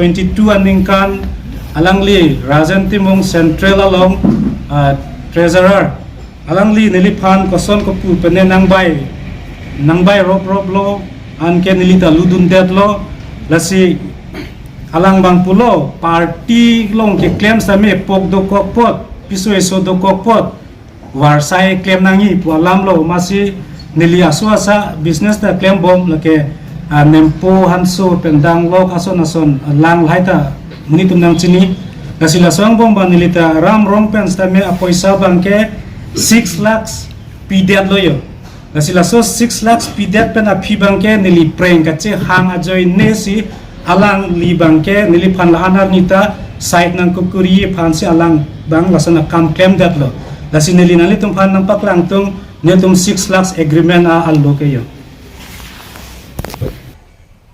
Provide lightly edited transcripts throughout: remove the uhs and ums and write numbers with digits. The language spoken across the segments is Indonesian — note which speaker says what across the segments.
Speaker 1: 22 aningkan alangli Rajan Timung Central along treasurer alangli niliphan koson kopu pene nangbay rob lo anke nilita ludun det lo lasi alang bang pulo party long ke claim same pok do kokpot piso eso do kokpot warsai claim nangi pu alam lo masi nili aswasa business ta claim bom lake nempo hanso pendang lok ason lang laita muni tumnang chini kasila song bom ban nilita ram rong pen stame apoisa bangke 6 lakhs pidet loyo kasila so 6 lakhs pidet pen api bangke nili preng kache hang ajoy nesi alang li bangke nili phan la anar nita site nang kukuri phan si alang bang lasana kam claim dat lo lasi nili nali tum phan nang paklang tung netum 6 lakhs agreement a allo ke yo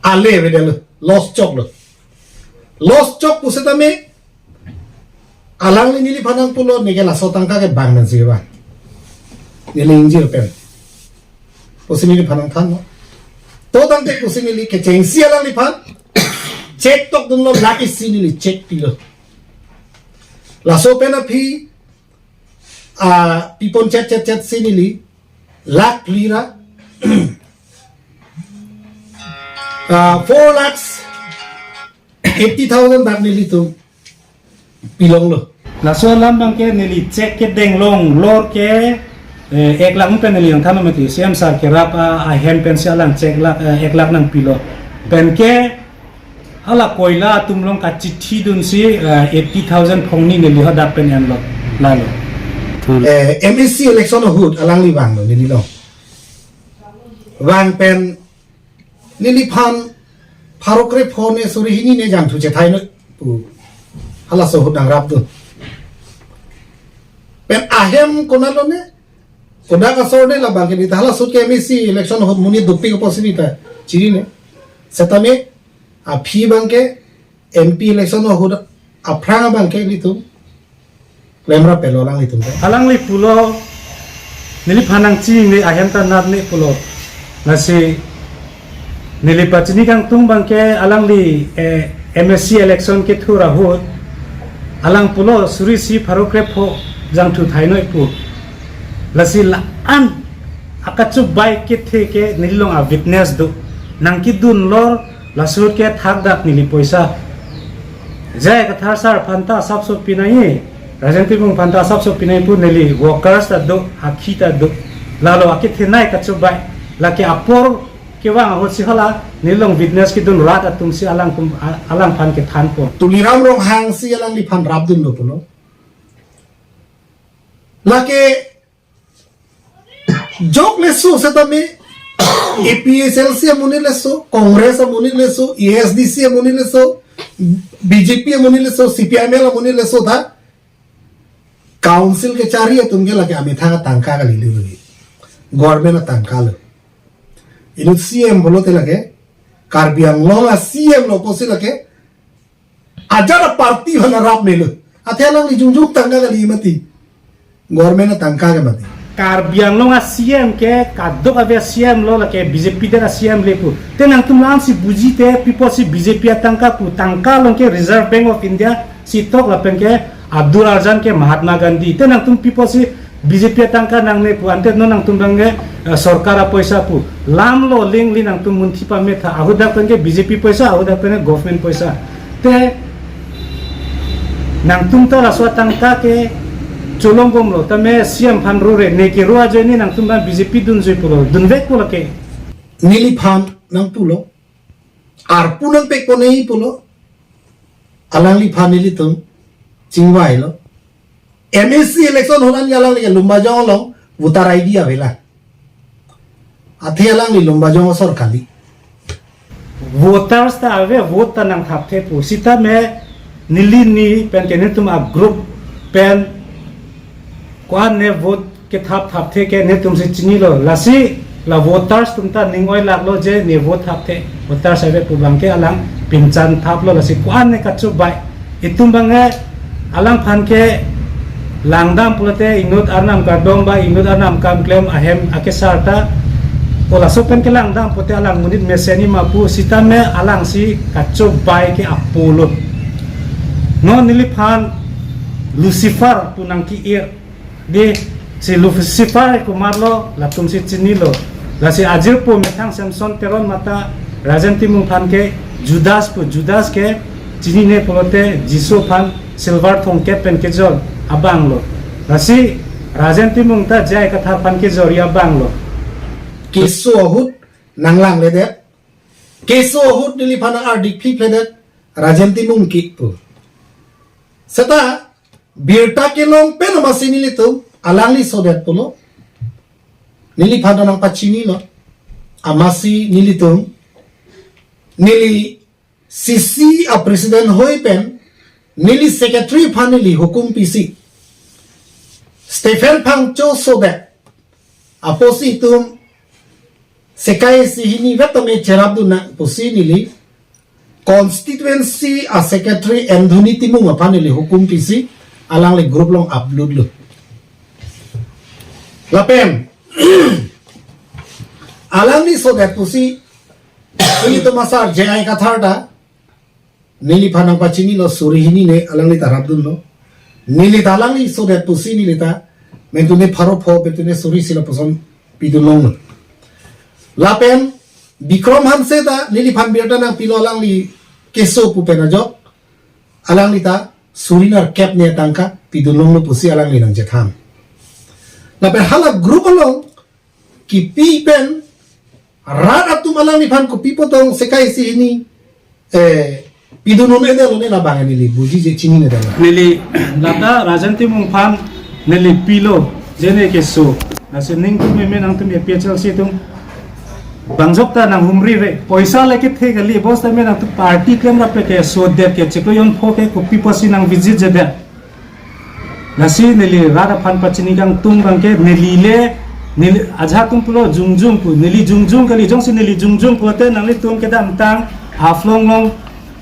Speaker 2: ale vedelo lost chok pusetame alang ni nili phanang pulo nigela sotangka ke bang nan siwa nili injil pen pusimili phanang than no to tangte pusimili ke chengsi alang ni phan check tok dun lo laki sinili check pilo laso pena phi pipon chat sinili lakh lira 4 lakhs 80,000 bak nili tu pilong lo
Speaker 1: laso lam bangke nili check ke deng long lor ke 1 lakh pen nili yang thano meti siam sar ke rap a hem pen si alang check lakh 1 lakh nang pilo pen ke ala koila tumlong ka chithi dun si 80,000 phongni nili hadap pen en lo lalo
Speaker 2: MSC election hood alang li bang lo nili lo wang pen nili phan pharokre phone suri hini ne jam thu che thai no pu hala so hudang rap tu pen ahem konalo ne koda ka sor ne la bang ke ni hala sut ke MSC election hood muni duppi ko possibility chiri ne setame a phi bang ke MP election hood a phranga bang ke ni tu lemra pelo lang ni tu
Speaker 1: alang li pulo nili phanang chi ni ahem ta nat ni pulo nasi nili pachini kang tung bangke alang li MSC election ke thura hot alang pulo suri si pharokre pho jang thu thainoi pu lasi la an akachu bike ke the ke nilong a witness do nangki dun lor lasur ke thak dak nili poisa jai ka thar sar phanta sapso pinai rajanti bung phanta sapso pinai pu nili workers ta do akhi ta do lalo akit thinai kachu bike laki apor ke wang ho si hala nilong witness ki dun rat atum si alang phan ke than po
Speaker 2: tuliram rong hang si alang li phan rap dun lo pulo lake jok lesu setame APSLC amuni lesu Congress amuni lesu ESDC amuni lesu BJP amuni lesu CPIM amuni lesu tha council ke chari tumge lake ami tha tangka ka li government tangka lo inu CM bolo te lage Karbiang lo CM lo posi lage ajara party hana rap melu athela ni junjuk tangka ka li mati government tangka ka mati
Speaker 1: Karbiang lo CM ke kadok ave CM lo lake BJP de CM lepu tenang tumlang si bujite people si BJP tangka pu tangka lo ke Reserve Bank of India si tok la pen ke Abdul Arjan ke Mahatma Gandhi tenang tum people si BJP tangka nang ne pu ante no nang tum bange sarkar paisa pu lam lo ling li nang tum munthi pa me tha ahuda pen ke BJP paisa ahuda pen government paisa te nang tum ta raswa tangka ke cholong gom lo tame siam phan ro re ne ke ro a jeni nang tum ban BJP dun joi pulo dun vek pulo ke
Speaker 2: nili phan nang pulo ar punang pe ko nei pulo alang li phan nili tum chingwai lo MSC election holan yalang le lumba jong lo voter ID avela athe alang li lumba jong sor kali
Speaker 1: voters ta ave vote ta nang thap the pu sita me nili ni pen ke ne tum a group pen kwan ne vote ke thap the ke ne tum se chini lo lasi la voters tum ta ningoi lak lo je ne vote thap the voters ave pu bang ke alang pinchan thap lo lasi kwan ne ka chu bai itum bang alang phan ke langdam pulote inut arnam ka domba inut arnam kam claim ahem ake sarta Pola sopen ke lang dang pote alang munit meseni mapu sita me alang si kaco bai ke Apollo. No niliphan Lucifer punang ki ir di si Lucifer kumarlo latum si cinilo la si ajir po metang Samson teron mata Rajan Timung phan ke Judas ke cini ne polote Jisu phan silver thong ke pen ke jol abang lo la si Rajan Timung ta jai katha phan ke jori abang lo
Speaker 2: Keso ahut nanglang ledet. Keso ahut niliphan ardik flip ledet. Rajan Timung ki pu. Seta birta ke long pen masih nilitum alangli sodet pulo. Niliphan nang pacini lo. Amasi nilitum. Nili sisi a presiden hoi pen. Nili secretary phan nili hukum PC. Stephen Pangcho sodet. Aposi tum Sekai sihini vetame cerabduna pusi nili constituency a secretary Anthony Timung apa nili hukum PC alang le grup long upload lo. Lapen alang ni so that pusi ini to masar jai katharda nili phanang pachini lo surihini ne alang li tarabdun lo nili talang ni so that pusi nili ta mentune pharo pho betune suri sila posom pidulong Lapen Bikrom Hanseta niliphan birta nang pilo alang li keso pupena jok alang li ta surinar cap ne tangka pidulong lo pusi alang li nang jetham. Lapen hala grup along ki pipen rat atum alang li phan ko pipotong sekai si ini pidulong ne lo ne labang nili buji je chini ne dala.
Speaker 1: Nili lata Rajan Timung phan nili pilo jene keso nasi ning tum me nang tum PHL si tum Bangsok ta nang humri re poisa leke the gali bos ta mena tu party claim ra pe ke so de ke cheko yon pho ke kopi pasi nang visit jeda nasi nili rada phan pachini gang tung bang ke nili aja tum pulo jungjung pu nili jungjung kali jong si nili jungjung pu te nang li tum ke dam tang haflong long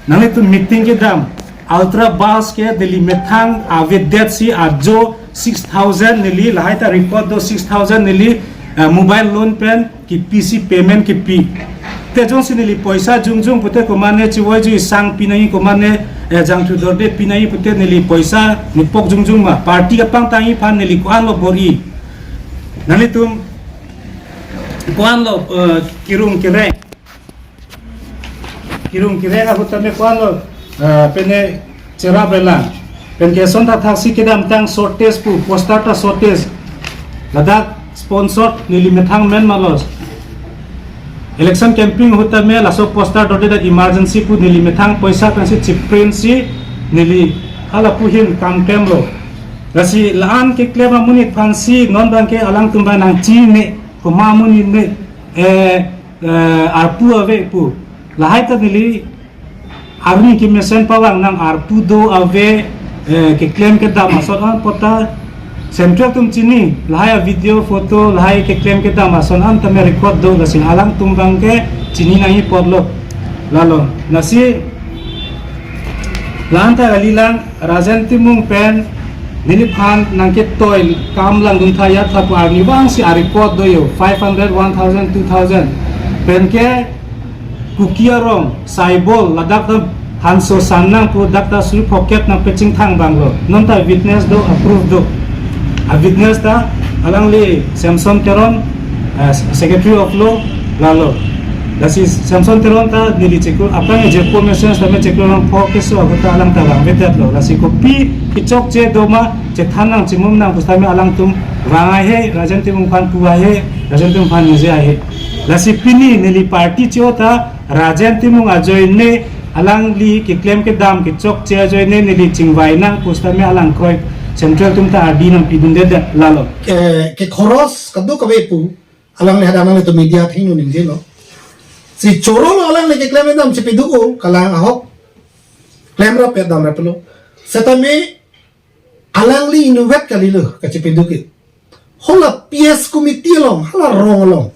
Speaker 1: nang li tum meeting ke dam ultra bus ke dili methang avidet si ajo 6000 nili lahai ta report do 6000 nili mobile loan pen ki PC payment ki pi te jong sinili poisa jungjung pute ko mane chiwai ju sang pinai ko mane jang thu dorde pinai pute nili poisa nipok jungjung ma party ka pang tangi phan nili ko an lo bori nali tum ko an lo kirung kire ka hutame ko an lo pene chera bela pen ke son ta thaksi kedam tang shortage pu poster ta shortage ladak sponsor nili methang men malos election camping hota me laso poster dode da emergency pu nili methang paisa kansi chiprensi nili hala pu hin kam temlo lasi laan ke klema munit phansi non bang ke alang tumba nang chi ne ko ma munit ne arpu ave pu lahai ta nili army ki mesen pawang nang arpu do ave ke claim ke da masot an pota Central tum chini lahaya video foto lahai ke claim ke dam ason an tame record do gasin alang tumbang ke chini nahi podlo lalo nasi lanta galilang Rajan Timung pen niliphan nangke toil kam lang dun thaya thapu arni bang si record do yo 500 1000 2000 pen ke kukia rong saibol ladak dam hanso sanang pu dakta sui pocket na peching thang banglo non ta witness do approve do a witness ta alang li Samson Teron secretary of law lalo dasi Samson Teron ta dili chekro apa nge jepo message ta me chekro nang focus so agota alang ta bang vetat lo dasi kopi kichok che doma che thanang chimum nang pustame alang tum rangai he Rajan Timung phan puwa he Rajan Timung phan nije he dasi pini nili party chota Rajan Timung ajoy ne alang li ki claim ke dam kichok che ajoy ne nili chingwai nang pustame alang kroi Central tum ta adi nang pidun de lalo
Speaker 2: ke khoros kadu ka bepu alang le hadang le to media thinu ning je lo si choro lo alang le ke claim dam chipi du ko kalang ahok claim ra pe dam ra pelo setame alang li innovate kali lo ka chipi du ke hola PS committee long hala rong long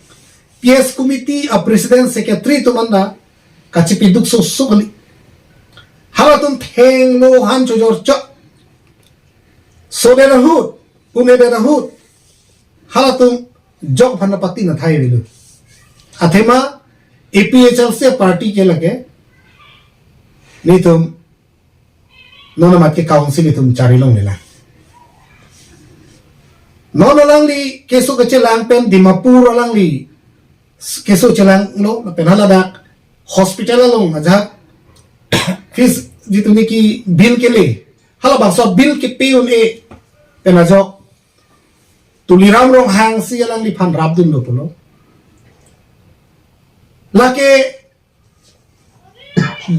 Speaker 2: PS committee a president secretary to manda ka chipi du so kali hala tum theng lo han chojor cha so bera hut pume bera hut hala tum jok phana pati na thai rilu अथेमा APHL से पार्टी के लगे नहीं तुम नोना मत के काउंसिल तुम चारी लोग लेला नोना लंगली केसो के चलांग पेन दिमापुर लंगली केसो चलांग लो पेन हलादाक हॉस्पिटल लोग अजा फीस जितनी की बिल के लिए हला बाक्सो बिल के पे उन ए पेन अजो तुलिराम रोंग हांग सी लंगली फान राबदुन लो पुलो लाके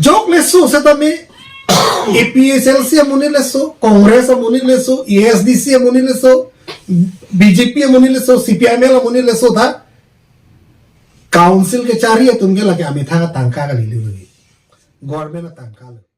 Speaker 2: जोक लेसो से तमे APHL से मुनि लेसो कांग्रेस मुनि लेसो ASDC मुनि लेसो BJP मुनि लेसो CPIM मुनि लेसो था काउंसिल के चारी है तुमके लगे अमिता का तंका का लीली हुई गवर्नमेंट का तंका